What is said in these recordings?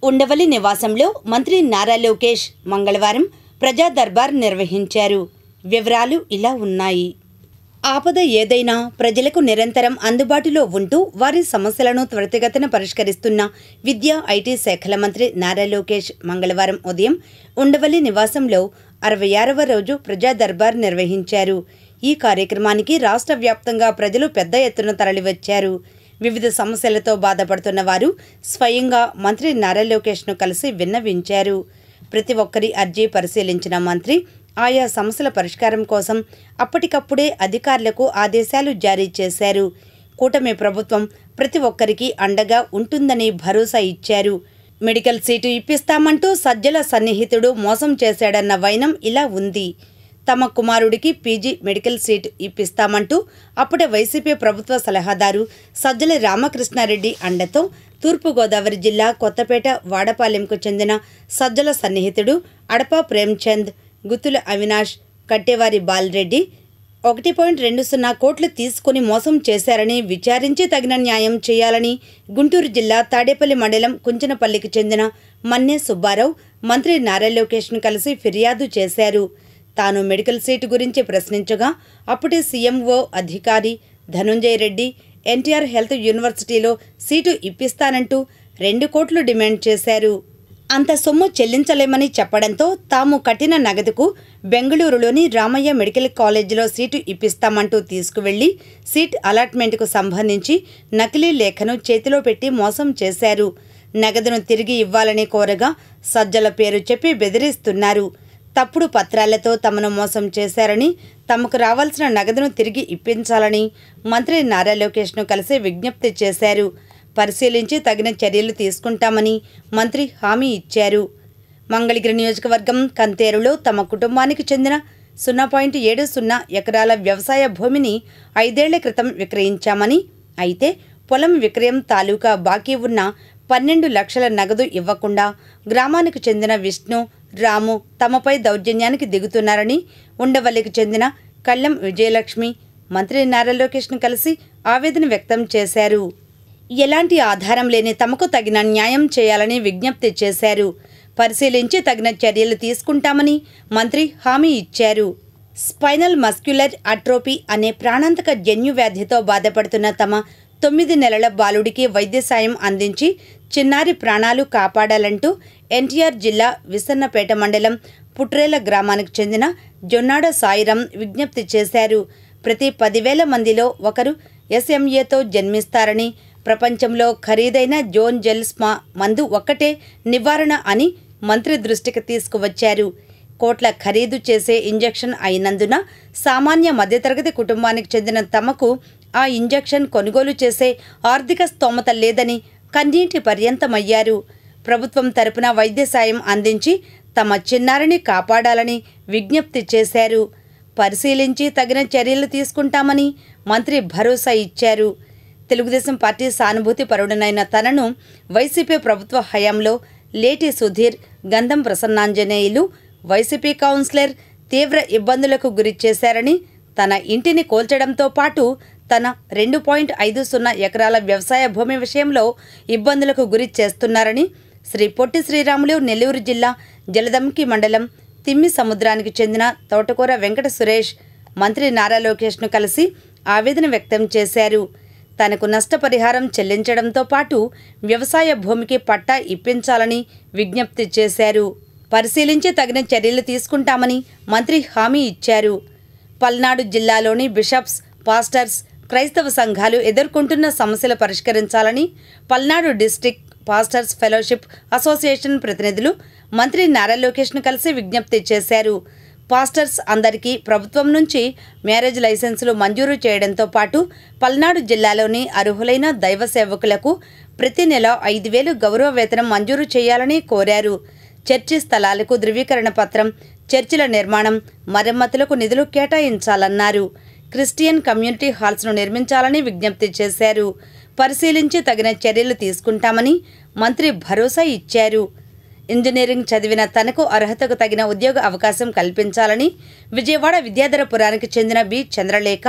ఉండవల్లి నివాసంలో మంత్రి నారా లోకేష్ మంగళవారం ప్రజా దర్బార్ నిర్వహించారు. వివరాలు ఇలా ఉన్నాయి. ఆపద ఏదైనా ప్రజలకు నిరంతరం అందుబాటులో ఉంటూ వారి సమస్యలను త్వరితగతిన పరిష్కరిస్తున్న విద్యా, ఐటీ శాఖల మంత్రి నారా లోకేష్ మంగళవారం ఉదయం ఉండవల్లి నివాసంలో 66వ రోజు ప్రజా దర్బార్ నిర్వహించారు. ఈ కార్యక్రమానికి రాష్ట్ర వ్యాప్తంగా ప్రజలు పెద్ద ఎత్తున తరలివచ్చారు. వివిధ సమస్యలతో బాధపడుతున్న వారు స్వయంగా మంత్రి నారా లోకేష్ను కలిసి విన్నవించారు. ప్రతి ఒక్కరి అర్జీ పరిశీలించిన మంత్రి ఆయా సమస్యల పరిష్కారం కోసం అప్పటికప్పుడే అధికారులకు ఆదేశాలు జారీ చేశారు. కూటమి ప్రభుత్వం ప్రతి ఒక్కరికి అండగా ఉంటుందని భరోసా ఇచ్చారు. మెడికల్ సీటు ఇప్పిస్తామంటూ సజ్జల సన్నిహితుడు మోసం చేశాడన్న వైనం ఇలా ఉంది. తమ కుమారుడికి పీజీ మెడికల్ సీటు ఇప్పిస్తామంటూ అప్పుడే వైసీపీ ప్రభుత్వ సలహాదారు సజ్జల రామకృష్ణారెడ్డి అండతో తూర్పుగోదావరి జిల్లా కొత్తపేట వాడపాలెంకు చెందిన సజ్జల సన్నిహితుడు అడపా ప్రేమ్చంద్, గుత్తుల అవినాష్, కట్టేవారి బాలరెడ్డి 1.20 కోట్లు తీసుకుని మోసం చేశారని విచారించి తగిన న్యాయం చేయాలని గుంటూరు జిల్లా తాడేపల్లి మండలం కుంచనపల్లికి చెందిన మన్నే సుబ్బారావు మంత్రి నారా లోకేష్ను కలిసి ఫిర్యాదు చేశారు. తాను మెడికల్ సీటు గురించి ప్రశ్నించగా అప్పుడే సీఎంఓ అధికారి ధనుంజయ రెడ్డి ఎన్టీఆర్ హెల్త్ యూనివర్సిటీలో సీటు ఇప్పిస్తానంటూ 2 కోట్లు డిమాండ్ చేశారు. అంత సొమ్ము చెల్లించలేమని చెప్పడంతో తాము కట్టిన నగదుకు బెంగళూరులోని రామయ్య మెడికల్ కాలేజీలో సీటు ఇప్పిస్తామంటూ తీసుకువెళ్లి సీట్ అలాట్మెంట్కు సంబంధించి నకిలీ లేఖను చేతిలో పెట్టి మోసం చేశారు. నగదును తిరిగి ఇవ్వాలని కోరగా సజ్జల పేరు చెప్పి బెదిరిస్తున్నారు. తప్పుడు పత్రాలతో తమను మోసం చేశారని, తమకు రావాల్సిన నగదును తిరిగి ఇప్పించాలని మంత్రి నారా లోకేష్ను కలిసి విజ్ఞప్తి చేశారు. పరిశీలించి తగిన చర్యలు తీసుకుంటామని మంత్రి హామీ ఇచ్చారు. మంగళగిరి నియోజకవర్గం కంతేరులో తమ కుటుంబానికి చెందిన 0.70 ఎకరాల వ్యవసాయ భూమిని 5 ఏళ్ల క్రితం విక్రయించామని, అయితే పొలం విక్రయం తాలూకా బాకీ ఉన్న 12 లక్షల నగదు ఇవ్వకుండా గ్రామానికి చెందిన విష్ణు, రాము తమపై దౌర్జన్యానికి దిగుతున్నారని ఉండవల్లికి చెందిన కళ్ళెం విజయలక్ష్మి మంత్రి నారా లోకేష్ను కలిసి ఆవేదన వ్యక్తం చేశారు. ఎలాంటి ఆధారం లేని తమకు తగిన న్యాయం చేయాలని విజ్ఞప్తి చేశారు. పరిశీలించి తగిన చర్యలు తీసుకుంటామని మంత్రి హామీ ఇచ్చారు. స్పైనల్ మస్క్యులర్ అట్రోపీ అనే ప్రాణాంతక జన్యు వ్యాధితో బాధపడుతున్న తమ 9 నెలల బాలుడికి వైద్య సాయం అందించి చిన్నారి ప్రాణాలు కాపాడాలంటూ ఎన్టీఆర్ జిల్లా విసన్నపేట మండలం పుట్రేల గ్రామానికి చెందిన జొన్నాడ సాయిరాం విజ్ఞప్తి చేశారు. ప్రతి 10,000 మందిలో ఒకరు SMAతో జన్మిస్తారని, ప్రపంచంలో ఖరీదైన జోన్ జెల్స్మా మందు ఒక్కటే నివారణ అని మంత్రి దృష్టికి తీసుకువచ్చారు. కోట్ల ఖరీదు చేసే ఇంజెక్షన్ అయినందున సామాన్య మధ్యతరగతి కుటుంబానికి చెందిన తమకు ఆ ఇంజెక్షన్ కొనుగోలు చేసే ఆర్థిక స్తోమత లేదని కన్నీటి పర్యంతమయ్యారు. ప్రభుత్వం తరపున వైద్య సాయం అందించి తమ చిన్నారిని కాపాడాలని విజ్ఞప్తి చేశారు. పరిశీలించి తగిన చర్యలు తీసుకుంటామని మంత్రి భరోసా ఇచ్చారు. తెలుగుదేశం పార్టీ సానుభూతి పరుడనైన తనను వైసీపీ ప్రభుత్వ హయాంలో లేటి సుధీర్, గంధం ప్రసన్నాంజనేయులు వైసీపీ కౌన్సిలర్ తీవ్ర ఇబ్బందులకు గురి చేశారని, తన ఇంటిని కూల్చడంతో పాటు తన 2.50 ఎకరాల వ్యవసాయ భూమి విషయంలో ఇబ్బందులకు గురి చేస్తున్నారని శ్రీ పొట్టి శ్రీరాములు నెల్లూరు జిల్లా జలదంకి మండలం తిమ్మి సముద్రానికి చెందిన తోటకూర వెంకట సురేష్ మంత్రి నారా లోకేష్ను కలిసి ఆవేదన వ్యక్తం చేశారు. తనకు నష్టపరిహారం చెల్లించడంతో పాటు వ్యవసాయ భూమికి పట్టా ఇప్పించాలని విజ్ఞప్తి చేశారు. పరిశీలించి తగిన చర్యలు తీసుకుంటామని మంత్రి హామీ ఇచ్చారు. పల్నాడు జిల్లాలోని బిషప్స్, పాస్టర్స్, క్రైస్తవ సంఘాలు ఎదుర్కొంటున్న సమస్యలు పరిష్కరించాలని Palnadu district pastors fellowship association ప్రతినిధులు మంత్రి నారా లోకేష్ను కలిసి విజ్ఞప్తి చేశారు. పాస్టర్స్ అందరికీ ప్రభుత్వం నుంచి మ్యారేజ్ లైసెన్సులు మంజూరు చేయడంతో పాటు పల్నాడు జిల్లాలోని అర్హులైన దైవ సేవకులకు ప్రతి నెల 5,000 గౌరవ వేతనం మంజూరు చేయాలని కోరారు. చర్చి స్థలాలకు ధృవీకరణ పత్రం, చర్చిల నిర్మాణం, మరమ్మతులకు నిధులు కేటాయించాలన్నారు. క్రిస్టియన్ కమ్యూనిటీ హాల్స్ను నిర్మించాలని విజ్ఞప్తి చేశారు. పరిశీలించి తగిన చర్యలు తీసుకుంటామని మంత్రి భరోసా ఇచ్చారు. ఇంజనీరింగ్ చదివిన తనకు అర్హతకు తగిన ఉద్యోగ అవకాశం కల్పించాలని విజయవాడ విద్యాధరపురానికి చెందిన బి చంద్రలేఖ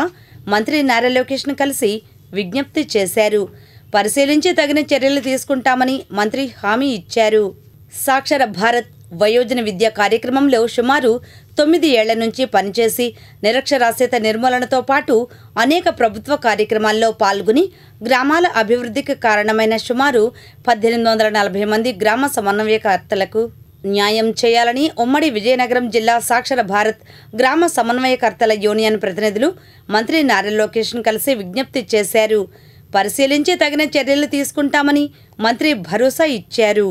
మంత్రి నారా లోకేష్ను కలిసి విజ్ఞప్తి చేశారు. పరిశీలించి తగిన చర్యలు తీసుకుంటామని మంత్రి హామీ ఇచ్చారు. సాక్షర భారత్ వయోజన విద్యా కార్యక్రమంలో సుమారు 9 ఏళ్ల నుంచి పనిచేసి నిరక్షరాస్యత నిర్మూలనతో పాటు అనేక ప్రభుత్వ కార్యక్రమాల్లో పాల్గొని గ్రామాల అభివృద్ధికి కారణమైన సుమారు 1840 మంది గ్రామ సమన్వయకర్తలకు న్యాయం చేయాలని ఉమ్మడి విజయనగరం జిల్లా సాక్షర భారత్ గ్రామ సమన్వయకర్తల యూనియన్ ప్రతినిధులు మంత్రి నారా లోకేష్ను కలిసి విజ్ఞప్తి చేశారు. పరిశీలించి తగిన చర్యలు తీసుకుంటామని మంత్రి భరోసా ఇచ్చారు.